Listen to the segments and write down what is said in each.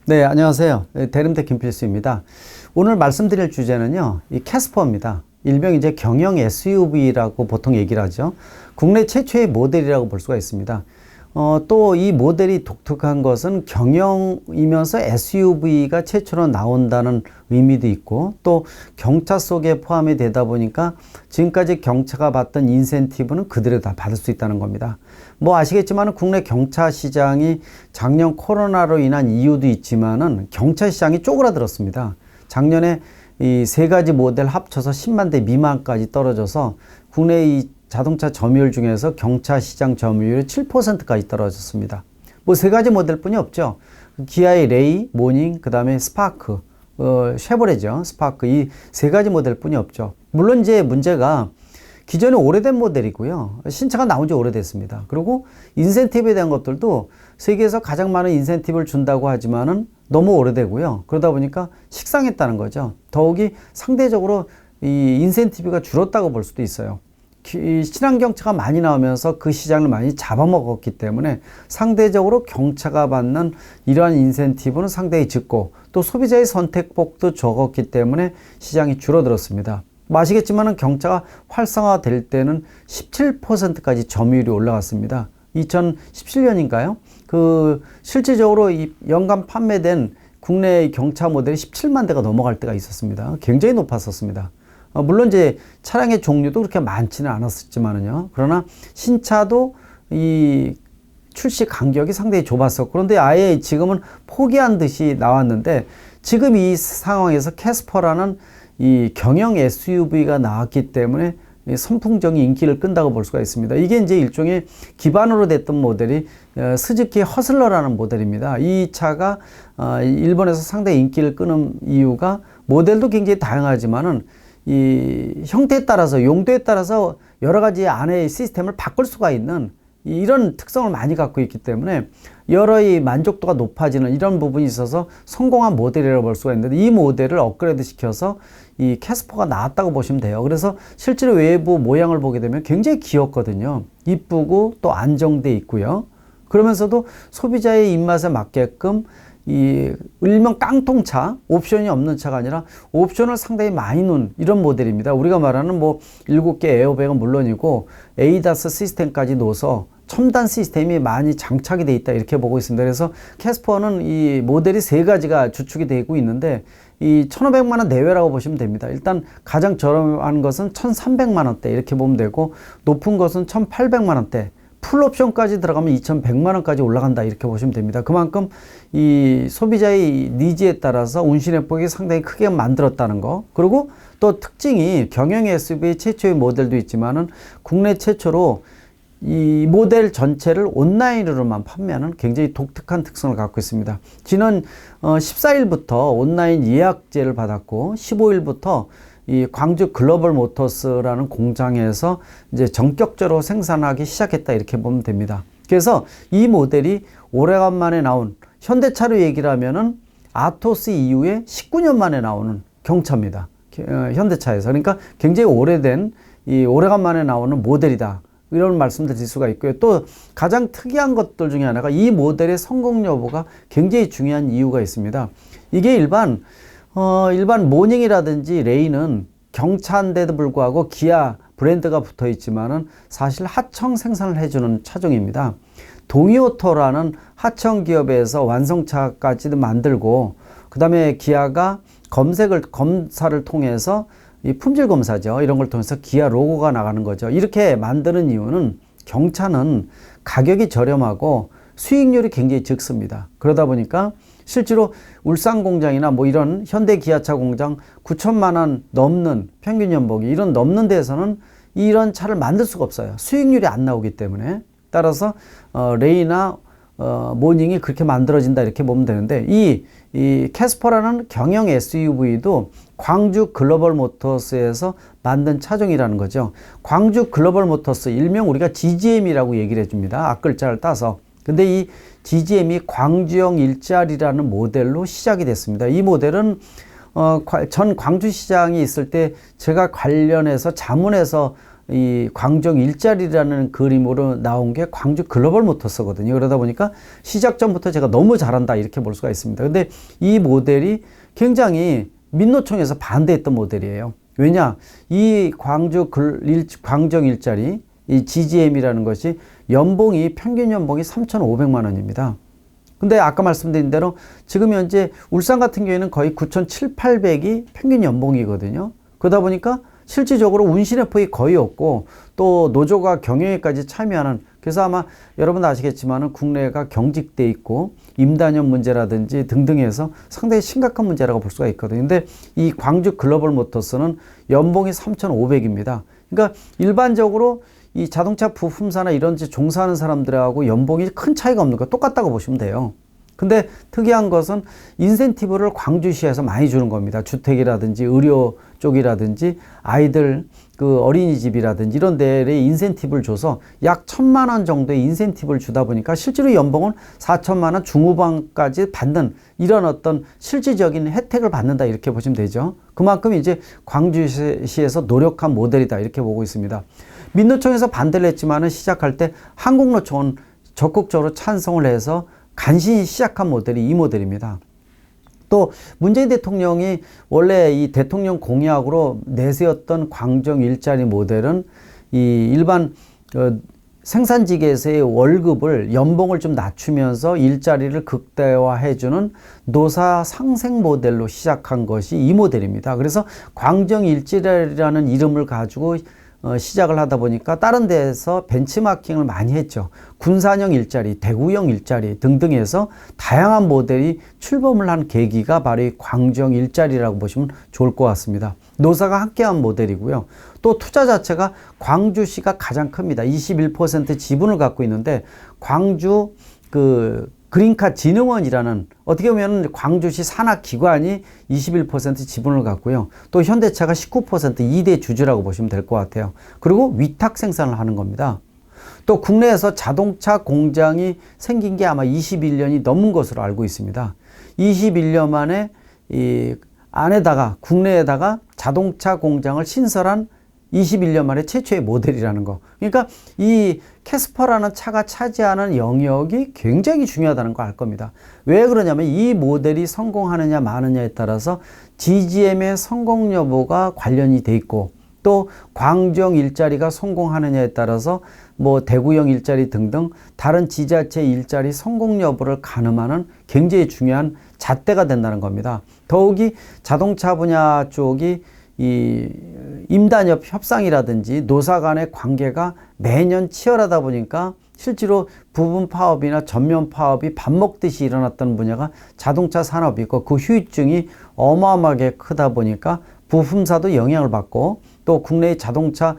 네, 안녕하세요. 대림대 김필수입니다. 오늘 말씀드릴 주제는요, 이 캐스퍼입니다. 일명 이제 경영 SUV라고 보통 얘기를 하죠. 국내 최초의 모델이라고 볼 수가 있습니다. 또 이 모델이 독특한 것은 경영이면서 SUV가 최초로 나온다는 의미도 있고, 또 경차 속에 포함이 되다 보니까 지금까지 경차가 받던 인센티브는 그대로 다 받을 수 있다는 겁니다. 뭐 아시겠지만 국내 경차 시장이 작년 코로나로 인한 이유도 있지만은 경차 시장이 쪼그라들었습니다. 작년에 이 세 가지 모델 합쳐서 10만 대 미만까지 떨어져서 국내 이 자동차 점유율 중에서 경차 시장 점유율이 7%까지 떨어졌습니다. 뭐 세 가지 모델뿐이 없죠. 기아의 레이, 모닝, 그 다음에 스파크, 쉐보레죠. 스파크 이 세 가지 모델뿐이 없죠. 물론 이제 문제가 기존에 오래된 모델이고요. 신차가 나온 지 오래됐습니다. 그리고 인센티브에 대한 것들도 세계에서 가장 많은 인센티브를 준다고 하지만은 너무 오래되고요. 그러다 보니까 식상했다는 거죠. 더욱이 상대적으로 이 인센티브가 줄었다고 볼 수도 있어요. 친환경차가 많이 나오면서 그 시장을 많이 잡아먹었기 때문에 상대적으로 경차가 받는 이러한 인센티브는 상당히 적고 또 소비자의 선택폭도 적었기 때문에 시장이 줄어들었습니다. 아시겠지만 경차가 활성화될 때는 17%까지 점유율이 올라갔습니다. 2017년인가요? 실질적으로 이 연간 판매된 국내 경차 모델이 17만 대가 넘어갈 때가 있었습니다. 굉장히 높았었습니다. 물론 이제 차량의 종류도 그렇게 많지는 않았지만은요. 그러나 신차도 이 출시 간격이 상당히 좁았었고, 그런데 아예 지금은 포기한 듯이 나왔는데, 지금 이 상황에서 캐스퍼라는 이 경영 SUV가 나왔기 때문에 선풍적인 인기를 끈다고 볼 수가 있습니다. 이게 이제 일종의 기반으로 됐던 모델이 스즈키 허슬러라는 모델입니다. 이 차가 일본에서 상당히 인기를 끄는 이유가 모델도 굉장히 다양하지만은 이 형태에 따라서 용도에 따라서 여러 가지 안의 시스템을 바꿀 수가 있는 이런 특성을 많이 갖고 있기 때문에 여러 이 만족도가 높아지는 이런 부분이 있어서 성공한 모델이라고 볼 수가 있는데, 이 모델을 업그레이드 시켜서 이 캐스퍼가 나왔다고 보시면 돼요. 그래서 실제로 외부 모양을 보게 되면 굉장히 귀엽거든요. 이쁘고 또 안정돼 있고요. 그러면서도 소비자의 입맛에 맞게끔 이 일명 깡통차, 옵션이 없는 차가 아니라 옵션을 상당히 많이 넣은 이런 모델입니다. 우리가 말하는 뭐 7개 에어백은 물론이고 에이다스 시스템까지 넣어서 첨단 시스템이 많이 장착이 되어 있다, 이렇게 보고 있습니다. 그래서 캐스퍼는 이 모델이 세 가지가 주축이 되고 있는데, 이 1,500만 원 내외라고 보시면 됩니다. 일단 가장 저렴한 것은 1,300만 원대 이렇게 보면 되고, 높은 것은 1,800만 원대, 풀옵션까지 들어가면 2,100만 원까지 올라간다, 이렇게 보시면 됩니다. 그만큼 이 소비자의 니즈에 따라서 운신의 폭이 상당히 크게 만들었다는 거. 그리고 또 특징이 경영 SUV 최초의 모델도 있지만은 국내 최초로 이 모델 전체를 온라인으로만 판매하는 굉장히 독특한 특성을 갖고 있습니다. 지난 14일부터 온라인 예약제를 받았고, 15일부터 이 광주 글로벌 모터스라는 공장에서 이제 전격적으로 생산하기 시작했다, 이렇게 보면 됩니다. 그래서 이 모델이 오래간만에 나온, 현대차로 얘기를 하면은 아토스 이후에 19년 만에 나오는 경차입니다. 현대차에서. 그러니까 굉장히 오래된, 이 오래간만에 나오는 모델이다, 이런 말씀을 드릴 수가 있고요. 또 가장 특이한 것들 중에 하나가 이 모델의 성공 여부가 굉장히 중요한 이유가 있습니다. 이게 일반 모닝이라든지 레이는 경차인데도 불구하고 기아 브랜드가 붙어 있지만은 사실 하청 생산을 해주는 차종입니다. 동이오토라는 하청 기업에서 완성차까지도 만들고, 그 다음에 기아가 검사를 통해서 이 품질 검사죠. 이런 걸 통해서 기아 로고가 나가는 거죠. 이렇게 만드는 이유는 경차는 가격이 저렴하고 수익률이 굉장히 적습니다. 그러다 보니까 실제로 울산 공장이나 뭐 이런 현대 기아차 공장 9천만 원 넘는 평균 연봉이 이런 넘는 데서는 이런 차를 만들 수가 없어요. 수익률이 안 나오기 때문에. 따라서 레이나 모닝이 그렇게 만들어진다, 이렇게 보면 되는데, 이 캐스퍼라는 경영 SUV도 광주 글로벌 모터스에서 만든 차종이라는 거죠. 광주 글로벌 모터스, 일명 우리가 GGM이라고 얘기를 해줍니다. 앞글자를 따서. 근데 이 GGM이 광주형 일자리라는 모델로 시작이 됐습니다. 이 모델은 전 광주시장이 있을 때 제가 관련해서 자문해서 이 광정 일자리라는 그림으로 나온 게 광주 글로벌 모터스거든요. 그러다 보니까 시작 전부터 제가 너무 잘한다 이렇게 볼 수가 있습니다. 근데 이 모델이 굉장히 민노총에서 반대했던 모델이에요. 왜냐? 이 광정 일자리, 이 GGM이라는 것이 연봉이 평균 연봉이 3,500만 원입니다. 근데 아까 말씀드린 대로 지금 현재 울산 같은 경우에는 거의 9,700, 800이 평균 연봉이거든요. 그러다 보니까 실질적으로 운신회포이 거의 없고 또 노조가 경영에까지 참여하는, 그래서 아마 여러분 아시겠지만 국내가 경직돼 있고 임단협 문제라든지 등등 해서 상당히 심각한 문제라고 볼 수가 있거든요. 근데 이 광주 글로벌 모터스는 연봉이 3,500입니다. 그러니까 일반적으로 이 자동차 부품사나 이런 데 종사하는 사람들하고 연봉이 큰 차이가 없는 거 똑같다고 보시면 돼요. 근데 특이한 것은 인센티브를 광주시에서 많이 주는 겁니다. 주택이라든지 의료 쪽이라든지 아이들 그 어린이집이라든지 이런 데에 인센티브를 줘서 약 1,000만 원 정도의 인센티브를 주다 보니까 실제로 연봉은 4천만 원 중후반까지 받는 이런 어떤 실질적인 혜택을 받는다 이렇게 보시면 되죠. 그만큼 이제 광주시에서 노력한 모델이다 이렇게 보고 있습니다. 민노총에서 반대를 했지만은 시작할 때 한국노총은 적극적으로 찬성을 해서 간신히 시작한 모델이 이 모델입니다. 또 문재인 대통령이 원래 이 대통령 공약으로 내세웠던 광정 일자리 모델은 이 일반 생산직에서의 월급을 연봉을 좀 낮추면서 일자리를 극대화해주는 노사 상생 모델로 시작한 것이 이 모델입니다. 그래서 광정 일자리라는 이름을 가지고 시작을 하다 보니까 다른 데에서 벤치마킹을 많이 했죠. 군산형 일자리, 대구형 일자리 등등 해서 다양한 모델이 출범을 한 계기가 바로 이 광정 일자리라고 보시면 좋을 것 같습니다. 노사가 함께한 모델이고요. 또 투자 자체가 광주시가 가장 큽니다. 21% 지분을 갖고 있는데 광주 그린카 진흥원이라는 어떻게 보면 광주시 산하기관이 21% 지분을 갖고요. 또 현대차가 19% 2대 주주라고 보시면 될 것 같아요. 그리고 위탁 생산을 하는 겁니다. 또 국내에서 자동차 공장이 생긴 게 아마 21년이 넘은 것으로 알고 있습니다. 21년 만에 이 안에다가 국내에다가 자동차 공장을 신설한 21년 만에 최초의 모델이라는 거. 그러니까 이 캐스퍼라는 차가 차지하는 영역이 굉장히 중요하다는 거 알 겁니다. 왜 그러냐면 이 모델이 성공하느냐 마느냐에 따라서 GGM의 성공 여부가 관련이 돼 있고 또 광정 일자리가 성공하느냐에 따라서 뭐 대구형 일자리 등등 다른 지자체 일자리 성공 여부를 가늠하는 굉장히 중요한 잣대가 된다는 겁니다. 더욱이 자동차 분야 쪽이 이 임단협 협상이라든지 노사 간의 관계가 매년 치열하다 보니까 실제로 부분 파업이나 전면 파업이 밥 먹듯이 일어났던 분야가 자동차 산업이고 그 후유증이 어마어마하게 크다 보니까 부품사도 영향을 받고 또 국내의 자동차로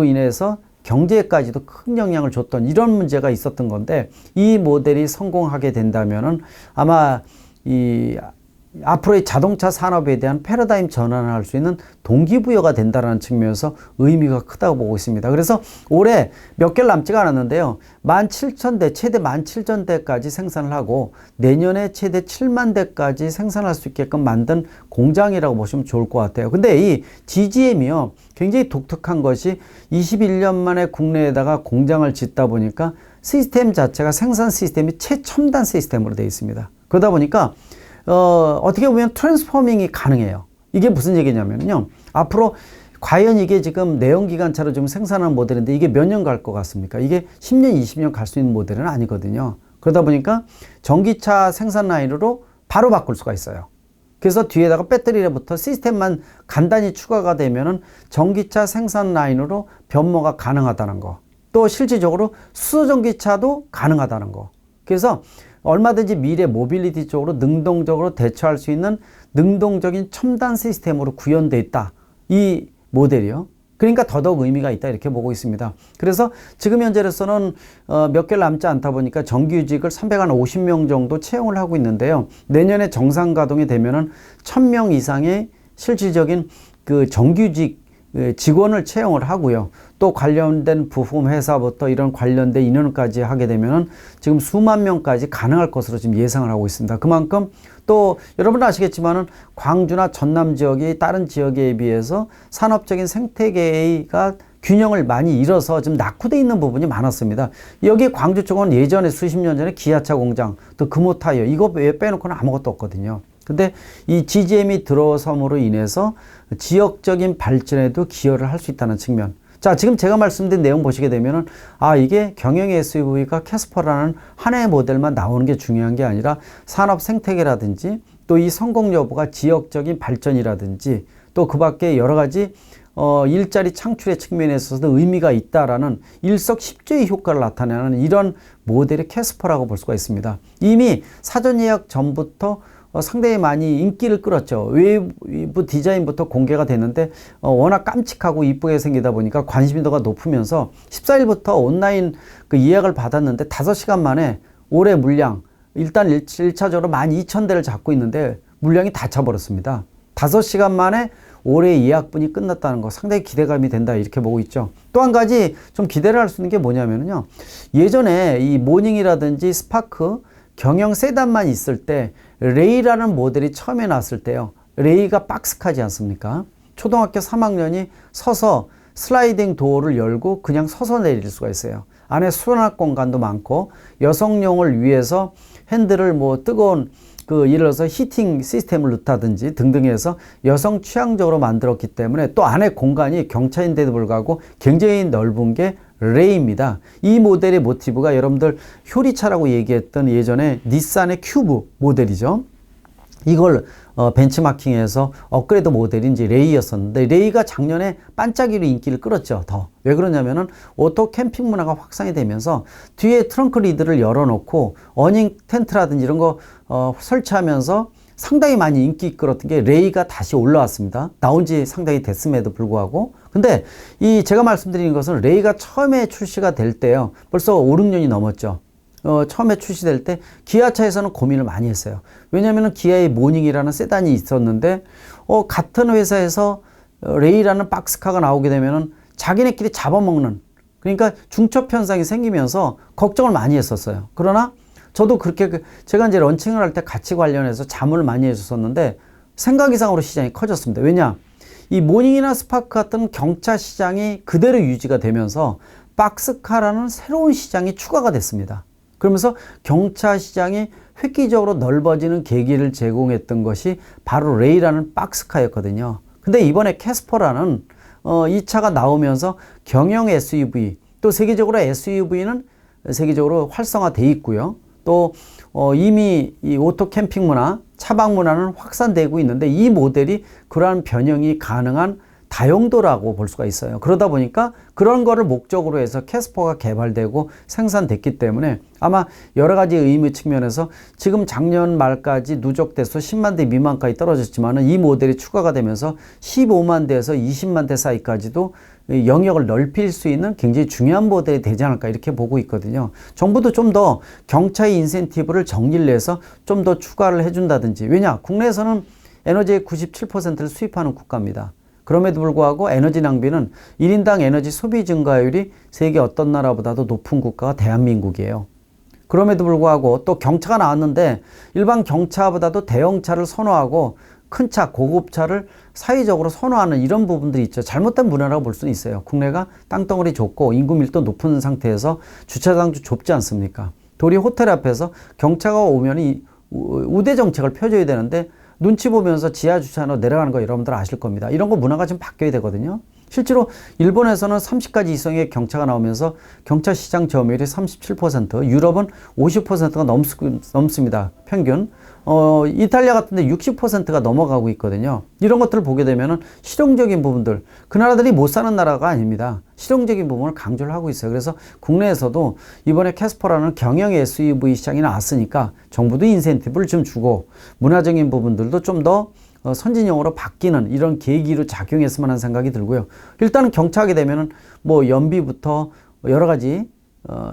인해서 경제에까지도 큰 영향을 줬던 이런 문제가 있었던 건데 이 모델이 성공하게 된다면은 아마 이 앞으로의 자동차 산업에 대한 패러다임 전환을 할 수 있는 동기부여가 된다는 측면에서 의미가 크다고 보고 있습니다. 그래서 올해 몇 개를 남지가 않았는데요. 17,000대, 최대 17,000대까지 생산을 하고 내년에 최대 7만 대까지 생산할 수 있게끔 만든 공장이라고 보시면 좋을 것 같아요. 근데 이 GGM이요. 굉장히 독특한 것이 21년 만에 국내에다가 공장을 짓다 보니까 시스템 자체가 생산 시스템이 최첨단 시스템으로 되어 있습니다. 그러다 보니까 어떻게 보면 트랜스포밍이 가능해요. 이게 무슨 얘기냐면요. 앞으로 과연 이게 지금 내연기관차로 좀 생산하는 모델인데 이게 몇 년 갈 것 같습니까? 이게 10년, 20년 갈 수 있는 모델은 아니거든요. 그러다 보니까 전기차 생산 라인으로 바로 바꿀 수가 있어요. 그래서 뒤에다가 배터리부터 시스템만 간단히 추가가 되면은 전기차 생산 라인으로 변모가 가능하다는 거. 또 실질적으로 수소전기차도 가능하다는 거. 그래서 얼마든지 미래 모빌리티 쪽으로 능동적으로 대처할 수 있는 능동적인 첨단 시스템으로 구현되어 있다. 이 모델이요. 그러니까 더더욱 의미가 있다 이렇게 보고 있습니다. 그래서 지금 현재로서는 몇 개를 남지 않다 보니까 정규직을 350명 정도 채용을 하고 있는데요. 내년에 정상 가동이 되면은 1,000명 이상의 실질적인 그 정규직 직원을 채용을 하고요. 또 관련된 부품 회사부터 이런 관련된 인원까지 하게 되면은 지금 수만 명까지 가능할 것으로 지금 예상을 하고 있습니다. 그만큼 또 여러분 아시겠지만은 광주나 전남 지역이 다른 지역에 비해서 산업적인 생태계가 균형을 많이 잃어서 좀 낙후돼 있는 부분이 많았습니다. 여기 광주 쪽은 예전에 수십 년 전에 기아차 공장, 또 금호타이어 이거 빼놓고는 아무것도 없거든요. 근데 이 GGM이 들어섬으로 인해서 지역적인 발전에도 기여를 할 수 있다는 측면. 자, 지금 제가 말씀드린 내용 보시게 되면은, 이게 경영 SUV가 캐스퍼라는 하나의 모델만 나오는 게 중요한 게 아니라 산업 생태계라든지 또 이 성공 여부가 지역적인 발전이라든지 또 그 밖에 여러 가지 일자리 창출의 측면에 있어서도 의미가 있다라는 일석십조의 효과를 나타내는 이런 모델이 캐스퍼라고 볼 수가 있습니다. 이미 사전 예약 전부터 상당히 많이 인기를 끌었죠. 외부 디자인부터 공개가 됐는데 워낙 깜찍하고 이쁘게 생기다 보니까 관심도가 높으면서 14일부터 온라인 그 예약을 받았는데 5시간 만에 올해 물량 일단 1차적으로 12,000대를 잡고 있는데 물량이 다 차버렸습니다. 5시간 만에 올해 예약분이 끝났다는 거 상당히 기대감이 된다 이렇게 보고 있죠. 또 한 가지 좀 기대를 할 수 있는 게 뭐냐면요. 예전에 이 모닝이라든지 스파크 경영 세단만 있을 때 레이라는 모델이 처음에 나왔을 때요. 레이가 박스카지 않습니까? 초등학교 3학년이 서서 슬라이딩 도어를 열고 그냥 서서 내릴 수가 있어요. 안에 수납 공간도 많고 여성용을 위해서 핸들을 뭐 뜨거운 예를 들어서 히팅 시스템을 넣다든지 등등 해서 여성 취향적으로 만들었기 때문에 또 안에 공간이 경차인데도 불구하고 굉장히 넓은 게 레이입니다. 이 모델의 모티브가 여러분들 효리차라고 얘기했던 예전에 닛산의 큐브 모델이죠. 이걸 벤치마킹해서 업그레이드 모델이 이제 레이였었는데 레이가 작년에 반짝이로 인기를 끌었죠. 더. 왜 그러냐면은 오토 캠핑 문화가 확산이 되면서 뒤에 트렁크 리드를 열어놓고 어닝 텐트라든지 이런 거 설치하면서 상당히 많이 인기 끌었던 게 레이가 다시 올라왔습니다. 나온 지 상당히 됐음에도 불구하고. 근데 이 제가 말씀드리는 것은 레이가 처음에 출시가 될 때요. 벌써 5, 6년이 넘었죠. 처음에 출시될 때 기아차에서는 고민을 많이 했어요. 왜냐하면 기아의 모닝이라는 세단이 있었는데 같은 회사에서 레이라는 박스카가 나오게 되면은 자기네끼리 잡아먹는 그러니까 중첩 현상이 생기면서 걱정을 많이 했었어요. 그러나 저도 그렇게 제가 이제 런칭을 할 때 같이 관련해서 자문을 많이 해줬었는데 생각 이상으로 시장이 커졌습니다. 왜냐? 이 모닝이나 스파크 같은 경차 시장이 그대로 유지가 되면서 박스카라는 새로운 시장이 추가가 됐습니다. 그러면서 경차 시장이 획기적으로 넓어지는 계기를 제공했던 것이 바로 레이라는 박스카였거든요. 근데 이번에 캐스퍼라는 이 차가 나오면서 경영 SUV 또 세계적으로 SUV는 세계적으로 활성화돼 있고요. 또 이미 이 오토 캠핑 문화, 차박 문화는 확산되고 있는데 이 모델이 그러한 변형이 가능한 다용도라고 볼 수가 있어요. 그러다 보니까 그런 거를 목적으로 해서 캐스퍼가 개발되고 생산됐기 때문에 아마 여러 가지 의미 측면에서 지금 작년 말까지 누적돼서 10만 대 미만까지 떨어졌지만은 이 모델이 추가가 되면서 15만 대에서 20만 대 사이까지도 영역을 넓힐 수 있는 굉장히 중요한 모델이 되지 않을까 이렇게 보고 있거든요. 정부도 좀 더 경차의 인센티브를 정리를 해서 좀 더 추가를 해준다든지 왜냐 국내에서는 에너지의 97%를 수입하는 국가입니다. 그럼에도 불구하고 에너지 낭비는 1인당 에너지 소비 증가율이 세계 어떤 나라보다도 높은 국가가 대한민국이에요. 그럼에도 불구하고 또 경차가 나왔는데 일반 경차보다도 대형차를 선호하고 큰 차, 고급차를 사회적으로 선호하는 이런 부분들이 있죠. 잘못된 문화라고 볼 수는 있어요. 국내가 땅덩어리 좁고 인구 밀도 높은 상태에서 주차장도 좁지 않습니까? 도리 호텔 앞에서 경차가 오면 이 우대 정책을 펴줘야 되는데 눈치 보면서 지하 주차장으로 내려가는 거 여러분들 아실 겁니다. 이런 거 문화가 좀 바뀌어야 되거든요. 실제로 일본에서는 30가지 이상의 경차가 나오면서 경차 시장 점유율이 37%, 유럽은 50%가 넘습니다. 평균. 이탈리아 같은 데 60%가 넘어가고 있거든요. 이런 것들을 보게 되면은 실용적인 부분들, 그 나라들이 못 사는 나라가 아닙니다. 실용적인 부분을 강조를 하고 있어요. 그래서 국내에서도 이번에 캐스퍼라는 경영 SUV 시장이 나왔으니까 정부도 인센티브를 좀 주고 문화적인 부분들도 좀 더 선진형으로 바뀌는 이런 계기로 작용했으면 하는 생각이 들고요. 일단은 경차하게 되면은 뭐 연비부터 여러 가지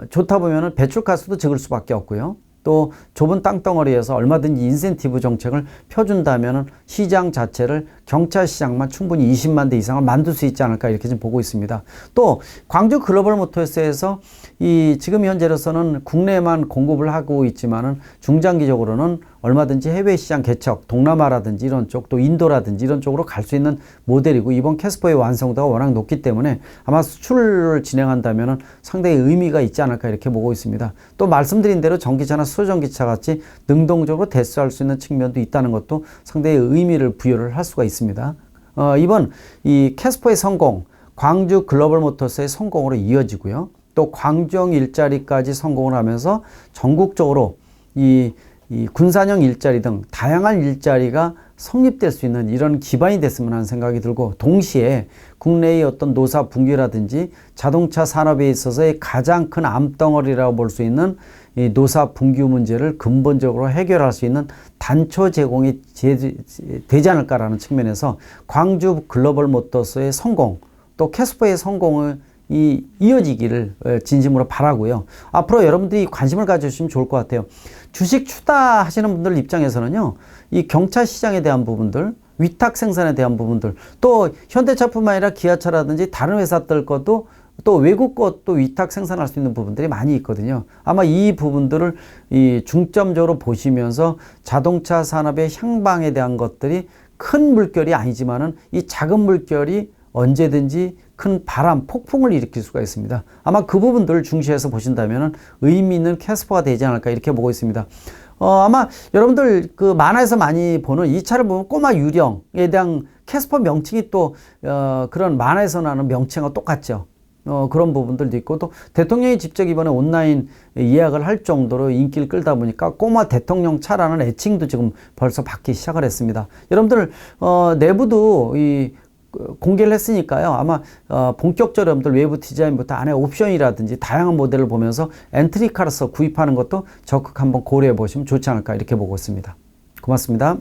좋다 보면은 배출가스도 적을 수밖에 없고요. 또 좁은 땅덩어리에서 얼마든지 인센티브 정책을 펴준다면은 시장 자체를 경차 시장만 충분히 20만 대 이상을 만들 수 있지 않을까 이렇게 좀 보고 있습니다. 또 광주 글로벌 모터스에서 이 지금 현재로서는 국내에만 공급을 하고 있지만은 중장기적으로는 얼마든지 해외 시장 개척, 동남아라든지 이런 쪽, 또 인도라든지 이런 쪽으로 갈 수 있는 모델이고, 이번 캐스퍼의 완성도가 워낙 높기 때문에 아마 수출을 진행한다면은 상당히 의미가 있지 않을까 이렇게 보고 있습니다. 또 말씀드린 대로 전기차나 수소전기차 같이 능동적으로 대수할 수 있는 측면도 있다는 것도 상당히 의미를 부여를 할 수가 있습니다. 이번 이 캐스퍼의 성공, 광주 글로벌 모터스의 성공으로 이어지고요. 또 광주형 일자리까지 성공을 하면서 전국적으로 이 군산형 일자리 등 다양한 일자리가 성립될 수 있는 이런 기반이 됐으면 하는 생각이 들고, 동시에 국내의 어떤 노사 붕괴라든지 자동차 산업에 있어서의 가장 큰 암덩어리라고 볼 수 있는 이 노사 붕괴 문제를 근본적으로 해결할 수 있는 단초 제공이 되지 않을까라는 측면에서 광주 글로벌 모터스의 성공, 또 캐스퍼의 성공을 이어지기를 진심으로 바라고요. 앞으로 여러분들이 관심을 가져주시면 좋을 것 같아요. 주식 추다하시는 분들 입장에서는요, 이 경차 시장에 대한 부분들, 위탁 생산에 대한 부분들, 또 현대차뿐만 아니라 기아차라든지 다른 회사들 것도 또 외국 것도 위탁 생산할 수 있는 부분들이 많이 있거든요. 아마 이 부분들을 중점적으로 보시면서 자동차 산업의 향방에 대한 것들이 큰 물결이 아니지만은 이 작은 물결이 언제든지 큰 바람, 폭풍을 일으킬 수가 있습니다. 아마 그 부분들을 중시해서 보신다면 의미 있는 캐스퍼가 되지 않을까 이렇게 보고 있습니다. 아마 여러분들 그 만화에서 많이 보는 이 차를 보면 꼬마 유령에 대한 캐스퍼 명칭이 또 그런 만화에서 나는 명칭과 똑같죠. 그런 부분들도 있고, 또 대통령이 직접 이번에 온라인 예약을 할 정도로 인기를 끌다 보니까 꼬마 대통령 차라는 애칭도 지금 벌써 받기 시작을 했습니다. 여러분들 내부도 공개를 했으니까요. 아마 본격적으로 여러분들 외부 디자인부터 안에 옵션이라든지 다양한 모델을 보면서 엔트리카로서 구입하는 것도 적극 한번 고려해 보시면 좋지 않을까 이렇게 보고 있습니다. 고맙습니다.